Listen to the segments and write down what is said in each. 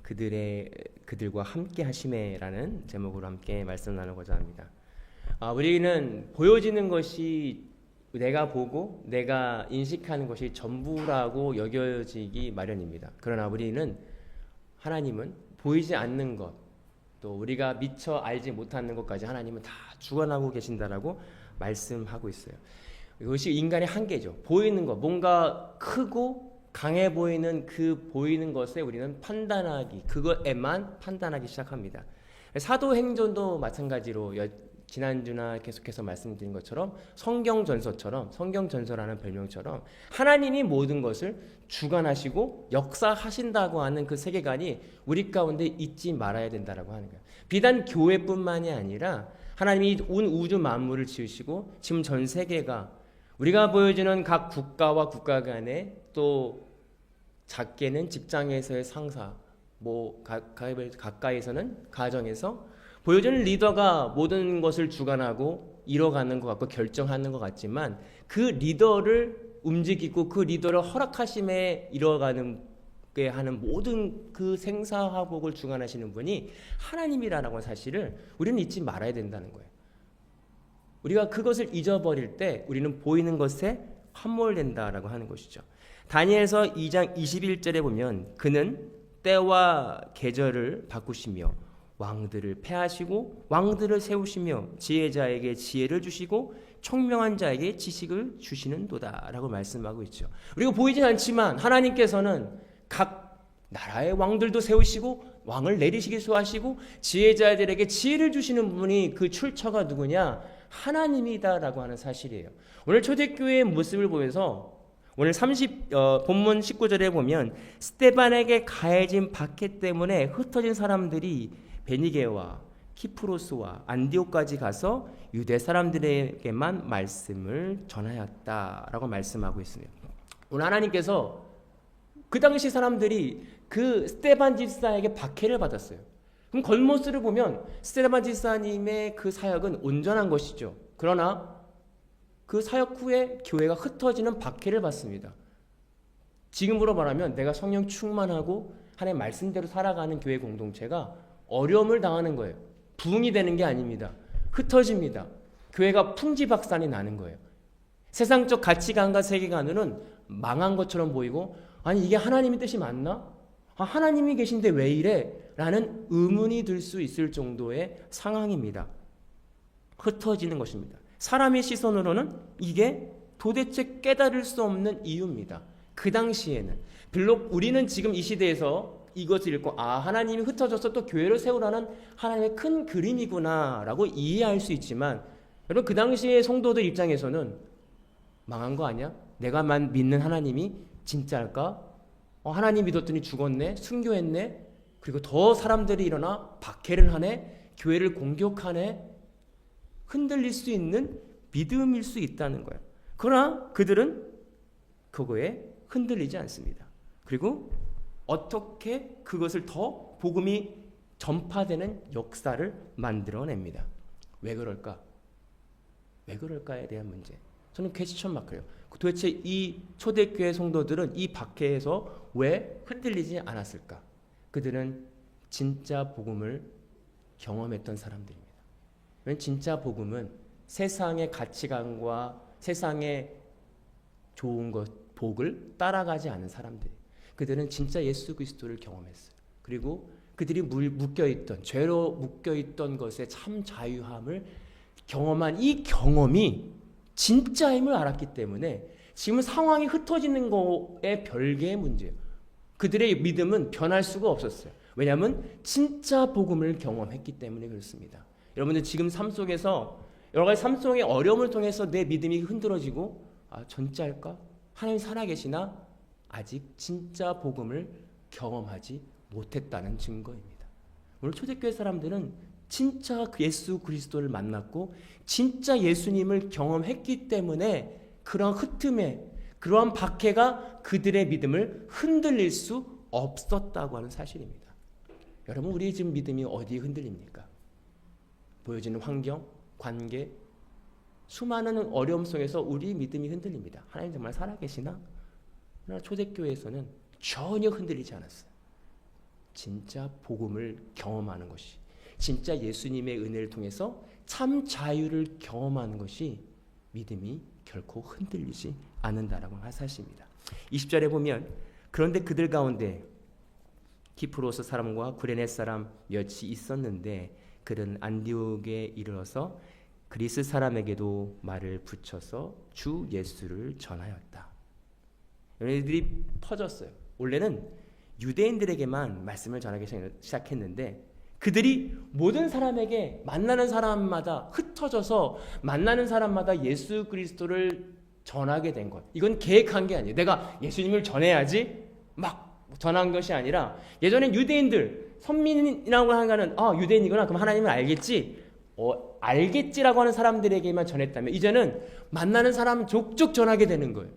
그들과 함께 하심에라는 제목으로 함께 말씀 나누고자 합니다. 우리는 보여지는 것이 내가 보고 내가 인식하는 것이 전부라고 여겨지기 마련입니다. 그러나 하나님은 보이지 않는 것, 또 우리가 미처 알지 못하는 것까지 하나님은 다 주관하고 계신다라고 말씀하고 있어요. 이것이 인간의 한계죠. 보이는 것, 뭔가 크고 강해 보이는 그 보이는 것에 우리는 그것에만 판단하기 시작합니다. 사도행전도 마찬가지로 지난주나 계속해서 말씀드린 것처럼 성경전서라는 별명처럼 하나님이 모든 것을 주관하시고 역사하신다고 하는 그 세계관이 우리 가운데 잊지 말아야 된다라고 하는 거예요. 비단 교회뿐만이 아니라 하나님이 온 우주 만물을 지으시고 지금 전 세계가 우리가 보여주는 각 국가와 국가 간에 또 작게는 직장에서의 상사, 가까이에서는 가정에서 보여주는 리더가 모든 것을 주관하고 이뤄가는 것 같고 결정하는 것 같지만 그 리더를 움직이고 그 리더를 허락하심에 이뤄가는 게 하는 모든 그 생사화복을 주관하시는 분이 하나님이라는 사실을 우리는 잊지 말아야 된다는 거예요. 우리가 그것을 잊어버릴 때 우리는 보이는 것에 함몰된다라고 하는 것이죠. 다니엘서 2장 21절에 보면 그는 때와 계절을 바꾸시며 왕들을 패하시고 왕들을 세우시며 지혜자에게 지혜를 주시고 총명한 자에게 지식을 주시는도다 라고 말씀하고 있죠. 우리가 보이진 않지만 하나님께서는 각 나라의 왕들도 세우시고 왕을 내리시기도 하시고 지혜자들에게 지혜를 주시는 분이 그 출처가 누구냐? 하나님이다라고 하는 사실이에요. 오늘 초대교회의 모습을 보면서 오늘 본문 19절에 보면 스데반에게 가해진 박해 때문에 흩어진 사람들이 베니게와 키프로스와 안디옥까지 가서 유대 사람들에게만 말씀을 전하였다라고 말씀하고 있습니다. 오늘 하나님께서 그 당시 사람들이 그 스데반 집사에게 박해를 받았어요. 그럼 걸모스를 보면 스데반 집사님의 그 사역은 온전한 것이죠. 그러나 그 사역 후에 교회가 흩어지는 박해를 받습니다. 지금으로 말하면 내가 성령 충만하고 하나님의 말씀대로 살아가는 교회 공동체가 어려움을 당하는 거예요. 부흥이 되는 게 아닙니다. 흩어집니다. 교회가 풍지박산이 나는 거예요. 세상적 가치관과 세계관으로는 망한 것처럼 보이고 아니 이게 하나님의 뜻이 맞나? 하나님이 계신데 왜 이래? 라는 의문이 들 수 있을 정도의 상황입니다. 흩어지는 것입니다. 사람의 시선으로는 이게 도대체 깨달을 수 없는 이유입니다. 그 당시에는 비록 우리는 지금 이 시대에서 이것을 읽고 하나님이 흩어져서 또 교회를 세우라는 하나님의 큰 그림이구나 라고 이해할 수 있지만 여러분 그 당시의 성도들 입장에서는 망한 거 아니야? 내가 믿는 하나님이 진짜일까? 하나님 믿었더니 죽었네? 순교했네? 그리고 더 사람들이 일어나 박해를 하네? 교회를 공격하네? 흔들릴 수 있는 믿음일 수 있다는 거예요. 그러나 그들은 그거에 흔들리지 않습니다. 그리고 어떻게 그것을 더 복음이 전파되는 역사를 만들어냅니다. 왜 그럴까? 왜 그럴까에 대한 문제. 저는 퀘스천 마크예요. 도대체 이 초대교회 성도들은 이 박해에서 왜 흔들리지 않았을까? 그들은 진짜 복음을 경험했던 사람들입니다. 왜냐하면 진짜 복음은 세상의 가치관과 세상의 좋은 것, 복을 따라가지 않은 사람들이에요. 그들은 진짜 예수 그리스도를 경험했어요. 그리고 그들이 죄로 묶여있던 것에 참 자유함을 경험한 이 경험이 진짜임을 알았기 때문에 지금 상황이 흩어지는 거에 별개의 문제예요. 그들의 믿음은 변할 수가 없었어요. 왜냐하면 진짜 복음을 경험했기 때문에 그렇습니다. 여러분들 지금 삶 속에서 여러 가지 삶 속의 어려움을 통해서 내 믿음이 흔들어지고 진짜일까? 하나님 살아계시나? 아직 진짜 복음을 경험하지 못했다는 증거입니다. 오늘 초대교회 사람들은 진짜 예수 그리스도를 만났고 진짜 예수님을 경험했기 때문에 그러한 흩음에 그러한 박해가 그들의 믿음을 흔들릴 수 없었다고 하는 사실입니다. 여러분 우리 지금 믿음이 어디에 흔들립니까? 보여지는 환경, 관계, 수많은 어려움 속에서 우리 믿음이 흔들립니다. 하나님 정말 살아계시나? 그러나 초대교회에서는 전혀 흔들리지 않았어요. 진짜 복음을 경험하는 것이, 진짜 예수님의 은혜를 통해서 참 자유를 경험하는 것이 믿음이 결코 흔들리지 않는다라고 하는 사실입니다. 20절에 보면 그런데 그들 가운데 키프로스 사람과 구레네 사람 몇이 있었는데 그들은 안디옥에 이르러서 그리스 사람에게도 말을 붙여서 주 예수를 전하였다. 얘네들이 퍼졌어요. 원래는 유대인들에게만 말씀을 전하기 시작했는데 그들이 모든 사람에게 만나는 사람마다 흩어져서 만나는 사람마다 예수 그리스도를 전하게 된 것. 이건 계획한 게 아니에요. 내가 예수님을 전해야지 막 전한 것이 아니라 예전엔 유대인들 선민이라고 하는 유대인이구나 그럼 하나님을 알겠지 알겠지라고 하는 사람들에게만 전했다면 이제는 만나는 사람 족족 전하게 되는 거예요.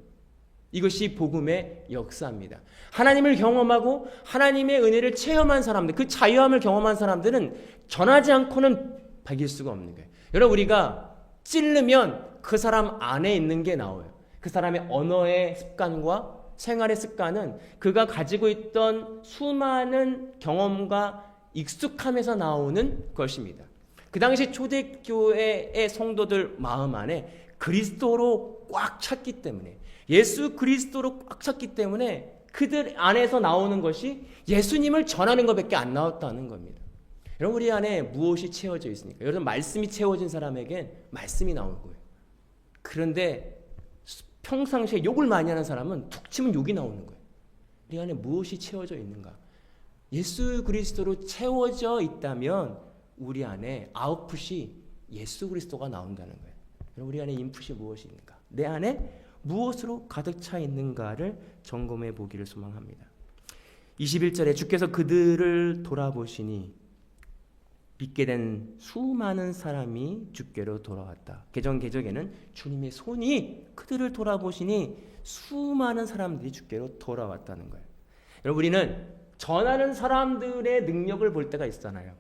이것이 복음의 역사입니다. 하나님을 경험하고 하나님의 은혜를 체험한 사람들, 그 자유함을 경험한 사람들은 전하지 않고는 밝힐 수가 없는 거예요. 여러분 우리가 찌르면 그 사람 안에 있는 게 나와요. 그 사람의 언어의 습관과 생활의 습관은 그가 가지고 있던 수많은 경험과 익숙함에서 나오는 것입니다. 그 당시 초대교회의 성도들 마음 안에 그리스도로 꽉 찼기 때문에 예수 그리스도로 꽉 찼기 때문에 그들 안에서 나오는 것이 예수님을 전하는 것밖에 안 나왔다는 겁니다. 여러분 우리 안에 무엇이 채워져 있습니까? 여러분 말씀이 채워진 사람에겐 말씀이 나오는 거예요. 그런데 평상시에 욕을 많이 하는 사람은 툭 치면 욕이 나오는 거예요. 우리 안에 무엇이 채워져 있는가? 예수 그리스도로 채워져 있다면 우리 안에 아웃풋이 예수 그리스도가 나온다는 거예요. 여러분 우리 안에 인풋이 무엇이 있는가? 내 안에 무엇으로 가득 차 있는가를 점검해 보기를 소망합니다. 21절에 주께서 그들을 돌아보시니 믿게 된 수많은 사람이 주께로 돌아왔다. 개정에는 주님의 손이 그들을 돌아보시니 수많은 사람들이 주께로 돌아왔다는 거예요. 여러분 우리는 전하는 사람들의 능력을 볼 때가 있잖아요.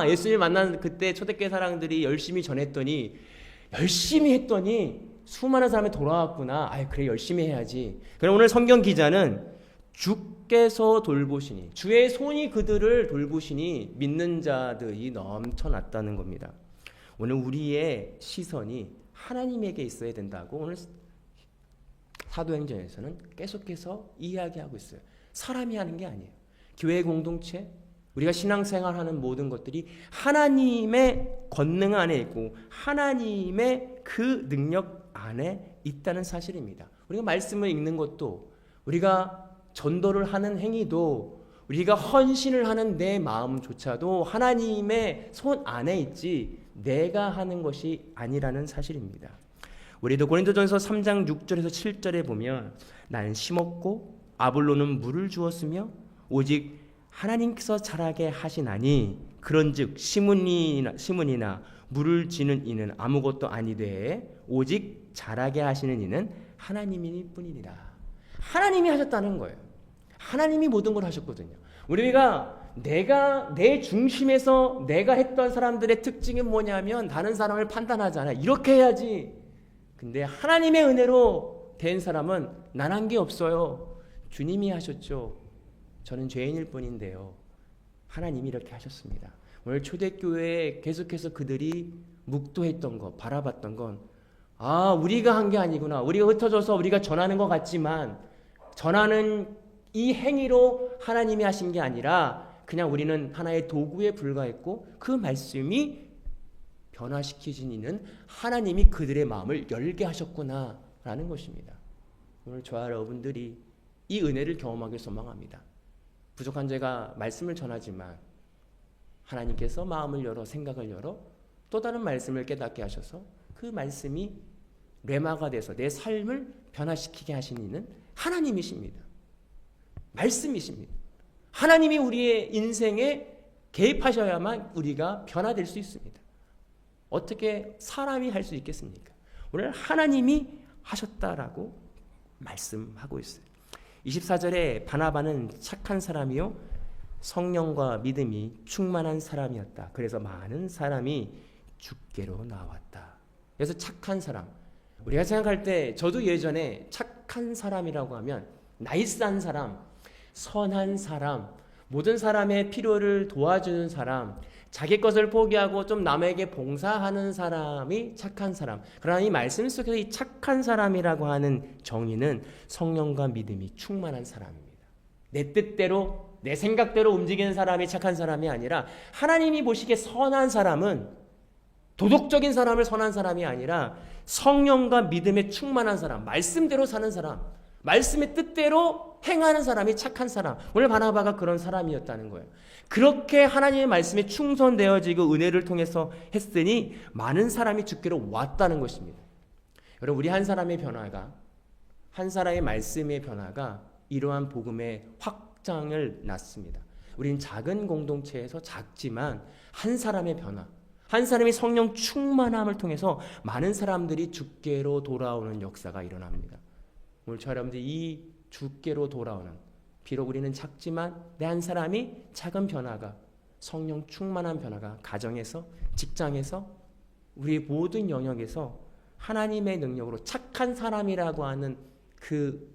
예수님 만난 그때 초대교회 사람들이 열심히 전했더니 열심히 했더니 수많은 사람이 돌아왔구나. 그래 열심히 해야지. 그럼 오늘 성경 기자는 주께서 돌보시니 주의 손이 그들을 돌보시니 믿는 자들이 넘쳐났다는 겁니다. 오늘 우리의 시선이 하나님에게 있어야 된다고 오늘 사도행전에서는 계속해서 이야기하고 있어요. 사람이 하는 게 아니에요. 교회 공동체, 우리가 신앙생활하는 모든 것들이 하나님의 권능 안에 있고 하나님의 그 능력 안에 있다는 사실입니다. 우리가 말씀을 읽는 것도 우리가 전도를 하는 행위도 우리가 헌신을 하는 내 마음조차도 하나님의 손 안에 있지 내가 하는 것이 아니라는 사실입니다. 우리도 고린도전서 3장 6절에서 7절에 보면 나는 심었고 아볼로는 물을 주었으며 오직 하나님께서 자라게 하시나니 그런즉 심은이나 물을 지는 이는 아무것도 아니되 오직 자라게 하시는 이는 하나님이니 뿐이니라. 하나님이 하셨다는 거예요. 하나님이 모든 걸 하셨거든요. 우리가 내 중심에서 내가 했던 사람들의 특징은 뭐냐면 다른 사람을 판단하잖아요. 이렇게 해야지. 근데 하나님의 은혜로 된 사람은 난 한 게 없어요. 주님이 하셨죠. 저는 죄인일 뿐인데요. 하나님이 이렇게 하셨습니다. 오늘 초대교회에 계속해서 그들이 묵도했던 것, 바라봤던 건 우리가 한 게 아니구나. 우리가 흩어져서 우리가 전하는 것 같지만 전하는 이 행위로 하나님이 하신 게 아니라 그냥 우리는 하나의 도구에 불과했고 그 말씀이 변화시키신 이는 하나님이 그들의 마음을 열게 하셨구나라는 것입니다. 오늘 저와 여러분들이 이 은혜를 경험하길 소망합니다. 부족한 제가 말씀을 전하지만 하나님께서 마음을 열어 생각을 열어 또 다른 말씀을 깨닫게 하셔서 그 말씀이 뇌마가 돼서 내 삶을 변화시키게 하신 이는 하나님이십니다. 말씀이십니다. 하나님이 우리의 인생에 개입하셔야만 우리가 변화될 수 있습니다. 어떻게 사람이 할 수 있겠습니까? 오늘 하나님이 하셨다라고 말씀하고 있어요. 24절에 바나바는 착한 사람이요 성령과 믿음이 충만한 사람이었다. 그래서 많은 사람이 주께로 나왔다. 그래서 착한 사람. 우리가 생각할 때 저도 예전에 착한 사람이라고 하면 나이스한 사람, 선한 사람, 모든 사람의 필요를 도와주는 사람, 자기 것을 포기하고 좀 남에게 봉사하는 사람이 착한 사람. 그러나 이 말씀 속에서 이 착한 사람이라고 하는 정의는 성령과 믿음이 충만한 사람입니다. 내 뜻대로, 내 생각대로 움직이는 사람이 착한 사람이 아니라 하나님이 보시기에 선한 사람은 도덕적인 사람을 선한 사람이 아니라 성령과 믿음에 충만한 사람, 말씀대로 사는 사람, 말씀의 뜻대로 행하는 사람이 착한 사람. 오늘 바나바가 그런 사람이었다는 거예요. 그렇게 하나님의 말씀에 충성되어지고 은혜를 통해서 했으니 많은 사람이 주께로 왔다는 것입니다. 여러분, 우리 한 사람의 변화가, 한 사람의 말씀의 변화가 이러한 복음의 확장을 낳습니다. 우린 작은 공동체에서 작지만 한 사람의 변화, 한 사람이 성령 충만함을 통해서 많은 사람들이 주께로 돌아오는 역사가 일어납니다. 오늘 저 여러분들이 이 주께로 돌아오는, 비록 우리는 작지만 내 한 사람이 작은 변화가, 성령 충만한 변화가 가정에서, 직장에서, 우리 모든 영역에서 하나님의 능력으로 착한 사람이라고 하는 그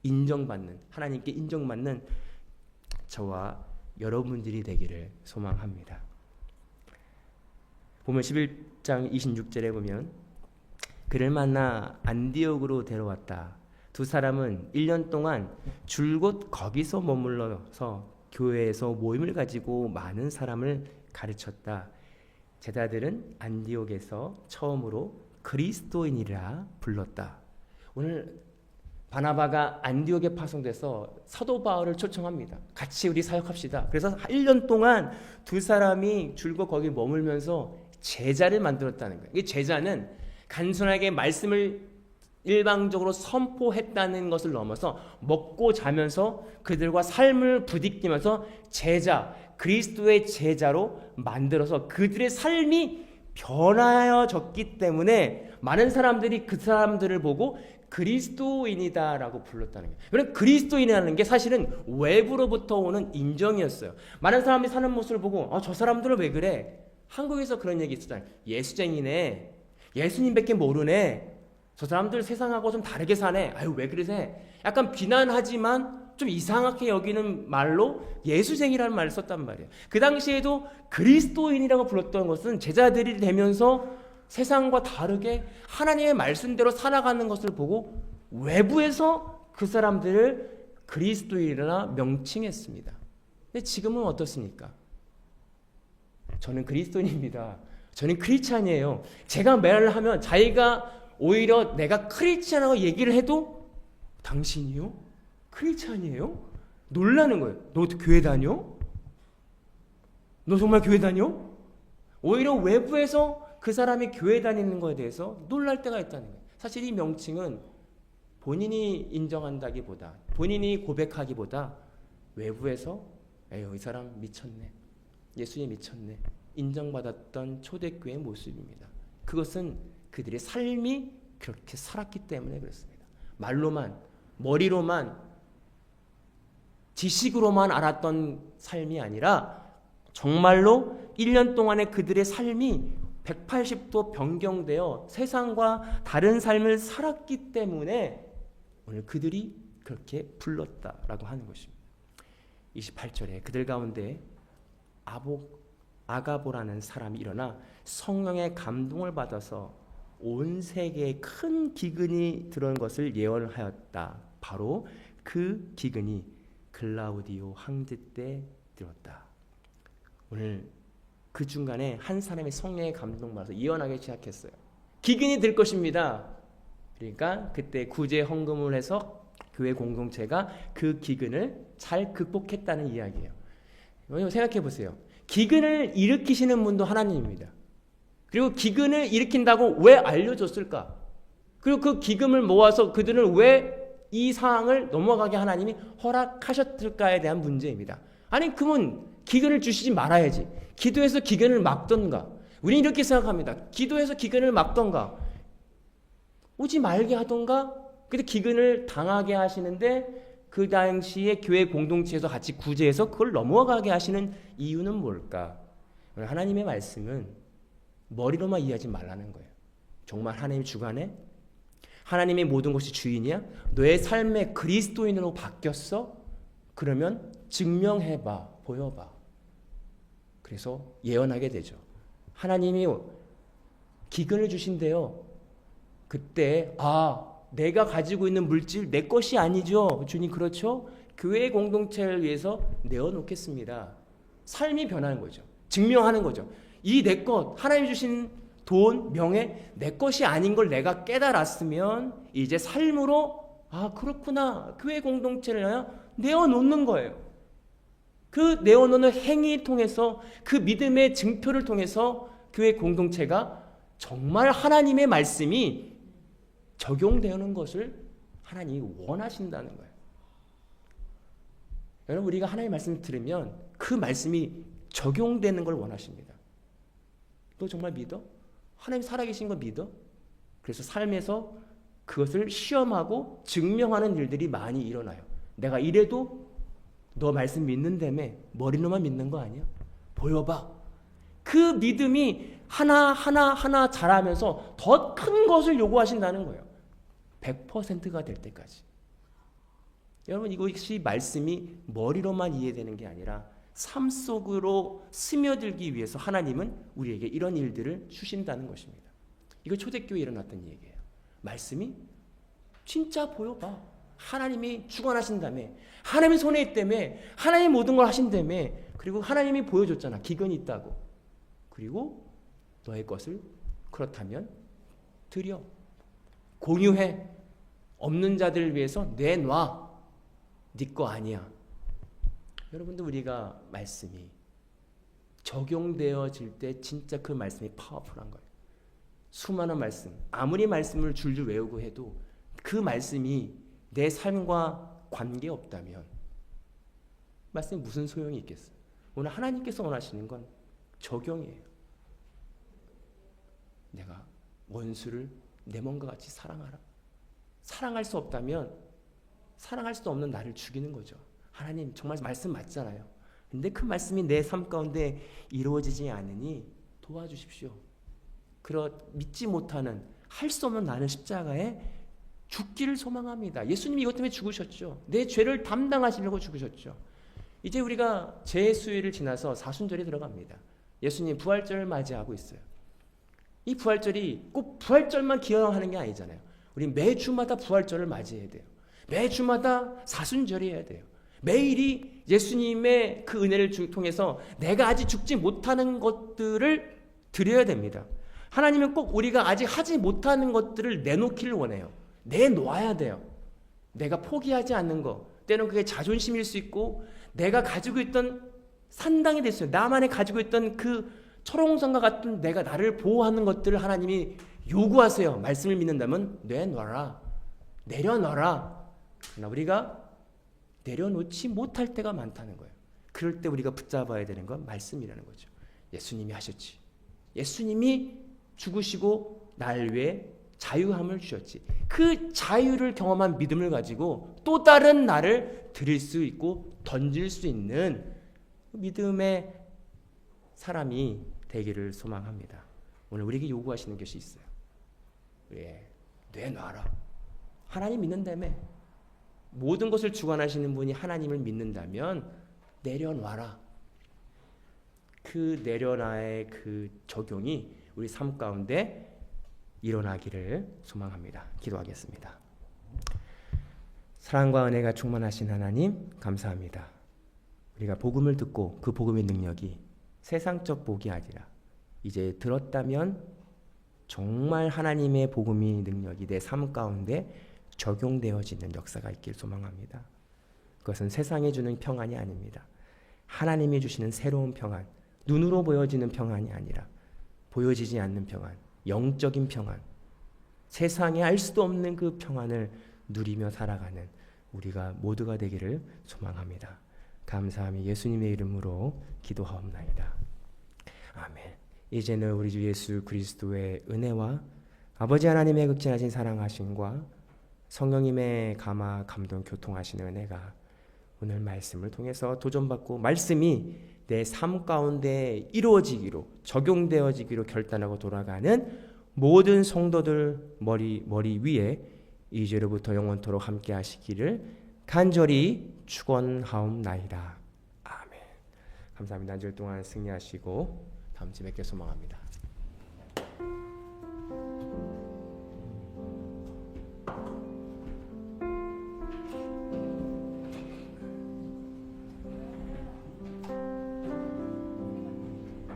인정받는, 하나님께 인정받는 저와 여러분들이 되기를 소망합니다. 보면 11장 26절에 보면 그를 만나 안디옥으로 데려왔다. 두 사람은 1년 동안 줄곧 거기서 머물러서 교회에서 모임을 가지고 많은 사람을 가르쳤다. 제자들은 안디옥에서 처음으로 그리스도인이라 불렀다. 오늘 바나바가 안디옥에 파송돼서 사도 바울을 초청합니다. 같이 우리 사역합시다. 그래서 1년 동안 두 사람이 줄곧 거기 머물면서 제자를 만들었다는 거예요. 이 제자는 단순하게 말씀을 일방적으로 선포했다는 것을 넘어서 먹고 자면서 그들과 삶을 부딪히면서 제자, 그리스도의 제자로 만들어서 그들의 삶이 변화해졌기 때문에 많은 사람들이 그 사람들을 보고 그리스도인이다라고 불렀다는 거예요. 그러니까 그리스도인이라는 게 사실은 외부로부터 오는 인정이었어요. 많은 사람들이 사는 모습을 보고 저 사람들은 왜 그래? 한국에서 그런 얘기 있었잖아요. 예수쟁이네. 예수님밖에 모르네. 저 사람들 세상하고 좀 다르게 사네. 아유, 왜 그러세? 약간 비난하지만 좀 이상하게 여기는 말로 예수쟁이라는 말을 썼단 말이에요. 그 당시에도 그리스도인이라고 불렀던 것은 제자들이 되면서 세상과 다르게 하나님의 말씀대로 살아가는 것을 보고 외부에서 그 사람들을 그리스도인이라 명칭했습니다. 근데 지금은 어떻습니까? 저는 그리스도인입니다. 저는 크리스찬이에요. 제가 말을 하면 자기가 오히려 내가 크리스찬이라고 얘기를 해도 당신이요? 크리스찬이에요? 놀라는 거예요. 너 교회 다녀? 너 정말 교회 다녀? 오히려 외부에서 그 사람이 교회 다니는 것에 대해서 놀랄 때가 있다는 거예요. 사실 이 명칭은 본인이 인정한다기보다, 본인이 고백하기보다 외부에서 에휴, 이 사람 미쳤네. 예수님 미쳤네. 인정받았던 초대교회의 모습입니다. 그것은 그들의 삶이 그렇게 살았기 때문에 그렇습니다. 말로만, 머리로만, 지식으로만 알았던 삶이 아니라 정말로 1년 동안의 그들의 삶이 180도 변경되어 세상과 다른 삶을 살았기 때문에 오늘 그들이 그렇게 불렀다라고 하는 것입니다. 28절에 그들 가운데 아가보라는 사람이 일어나 성령의 감동을 받아서 온 세계에 큰 기근이 들어온 것을 예언하였다. 바로 그 기근이 글라우디오 황제 때 들었다. 오늘 그 중간에 한 사람의 성령의 감동을 받아서 예언하기 시작했어요. 기근이 들 것입니다. 그러니까 그때 구제 헌금을 해서 교회 공동체가 그 기근을 잘 극복했다는 이야기예요. 생각해 보세요. 기근을 일으키시는 분도 하나님입니다. 그리고 기근을 일으킨다고 왜 알려줬을까? 그리고 그 기금을 모아서 그들을 왜 이 상황을 넘어가게 하나님이 허락하셨을까에 대한 문제입니다. 아니, 그러면 기근을 주시지 말아야지. 기도해서 기근을 막던가. 우리는 이렇게 생각합니다. 기도해서 기근을 막던가. 오지 말게 하던가. 근데 기근을 당하게 하시는데 그 당시에 교회 공동체에서 같이 구제해서 그걸 넘어가게 하시는 이유는 뭘까? 하나님의 말씀은 머리로만 이해하지 말라는 거예요. 정말 하나님 주관에 하나님의 모든 것이 주인이야? 너의 삶의 그리스도인으로 바뀌었어? 그러면 증명해봐, 보여봐. 그래서 예언하게 되죠. 하나님이 기근을 주신대요. 그때 내가 가지고 있는 물질 내 것이 아니죠. 주님 그렇죠? 교회 공동체를 위해서 내어놓겠습니다. 삶이 변하는 거죠. 증명하는 거죠. 이 내 것, 하나님 주신 돈, 명예, 내 것이 아닌 걸 내가 깨달았으면 이제 삶으로 그렇구나. 교회 공동체를 내어놓는 거예요. 그 내어놓는 행위 통해서 그 믿음의 증표를 통해서 교회 공동체가 정말 하나님의 말씀이 적용되는 것을 하나님이 원하신다는 거예요. 여러분 우리가 하나님의 말씀을 들으면 그 말씀이 적용되는 걸 원하십니다. 너 정말 믿어? 하나님 살아계신 거 믿어? 그래서 삶에서 그것을 시험하고 증명하는 일들이 많이 일어나요. 내가 이래도 너 말씀 믿는다며 머리로만 믿는 거 아니야? 보여봐. 그 믿음이 하나 자라면서 더 큰 것을 요구하신다는 거예요. 100%가 될 때까지. 여러분 이것이 말씀이 머리로만 이해되는 게 아니라 삶 속으로 스며들기 위해서 하나님은 우리에게 이런 일들을 주신다는 것입니다. 이거 초대교회에 일어났던 얘기예요. 말씀이 진짜 보여봐. 하나님이 주관하신다며, 하나님의 손에 있다며, 하나님이 모든 걸 하신다며, 그리고 하나님이 보여줬잖아. 기근이 있다고. 그리고 너의 것을 그렇다면 드려. 공유해. 없는 자들을 위해서 내놔. 네 거 아니야. 여러분들 우리가 말씀이 적용되어질 때 진짜 그 말씀이 파워풀한 거예요. 수많은 말씀, 아무리 말씀을 줄줄 외우고 해도 그 말씀이 내 삶과 관계없다면 말씀이 무슨 소용이 있겠어요? 오늘 하나님께서 원하시는 건 적용이에요. 내가 원수를 내 몸과 같이 사랑하라. 사랑할 수 없다면 사랑할 수 없는 나를 죽이는 거죠. 하나님 정말 말씀 맞잖아요. 근데 그 말씀이 내 삶 가운데 이루어지지 않으니 도와주십시오. 믿지 못하는 할 수 없는 나는 십자가에 죽기를 소망합니다. 예수님이 이것 때문에 죽으셨죠. 내 죄를 담당하시려고 죽으셨죠. 이제 우리가 제수일을 지나서 사순절이 들어갑니다. 예수님 부활절을 맞이하고 있어요. 이 부활절이 꼭 부활절만 기억하는 게 아니잖아요. 우리 매주마다 부활절을 맞이해야 돼요. 매주마다 사순절이 해야 돼요. 매일이 예수님의 그 은혜를 통해서 내가 아직 죽지 못하는 것들을 드려야 됩니다. 하나님은 꼭 우리가 아직 하지 못하는 것들을 내놓기를 원해요. 내놓아야 돼요. 내가 포기하지 않는 거, 때로는 그게 자존심일 수 있고 내가 가지고 있던 산당이 됐어요. 나만이 가지고 있던 그 철옹성과 같은 내가 나를 보호하는 것들을 하나님이 요구하세요. 말씀을 믿는다면 내놔라. 내려놔라. 그러나 우리가 내려놓지 못할 때가 많다는 거예요. 그럴 때 우리가 붙잡아야 되는 건 말씀이라는 거죠. 예수님이 하셨지. 예수님이 죽으시고 날 위해 자유함을 주셨지. 그 자유를 경험한 믿음을 가지고 또 다른 나를 드릴 수 있고 던질 수 있는 믿음의 사람이 되기를 소망합니다. 오늘 우리에게 요구하시는 것이 있어요. 내놔라. 하나님 믿는다며. 모든 것을 주관하시는 분이 하나님을 믿는다면 내려놔라. 그 내려놔의 그 적용이 우리 삶 가운데 일어나기를 소망합니다. 기도하겠습니다. 사랑과 은혜가 충만하신 하나님 감사합니다. 우리가 복음을 듣고 그 복음의 능력이 세상적 복이 아니라 이제 들었다면 정말 하나님의 복음의 능력이 내 삶 가운데 적용되어지는 역사가 있길 소망합니다. 그것은 세상이 주는 평안이 아닙니다. 하나님이 주시는 새로운 평안, 눈으로 보여지는 평안이 아니라 보여지지 않는 평안, 영적인 평안, 세상에 알 수도 없는 그 평안을 누리며 살아가는 우리가 모두가 되기를 소망합니다. 감사함이 예수님의 이름으로 기도하옵나이다. 아멘. 이제는 우리 주 예수 그리스도의 은혜와 아버지 하나님의 극진하신 사랑하심과 성령님의 감화 감동 교통하시는 은혜가 오늘 말씀을 통해서 도전받고 말씀이 내 삶 가운데 이루어지기로 적용되어지기로 결단하고 돌아가는 모든 성도들 머리 위에 이제로부터 영원토록 함께 하시기를 간절히 축원하옵나이다. 감사합니다. 한 주일 동안 승리하시고 다음 주에 뵙길 소망합니다.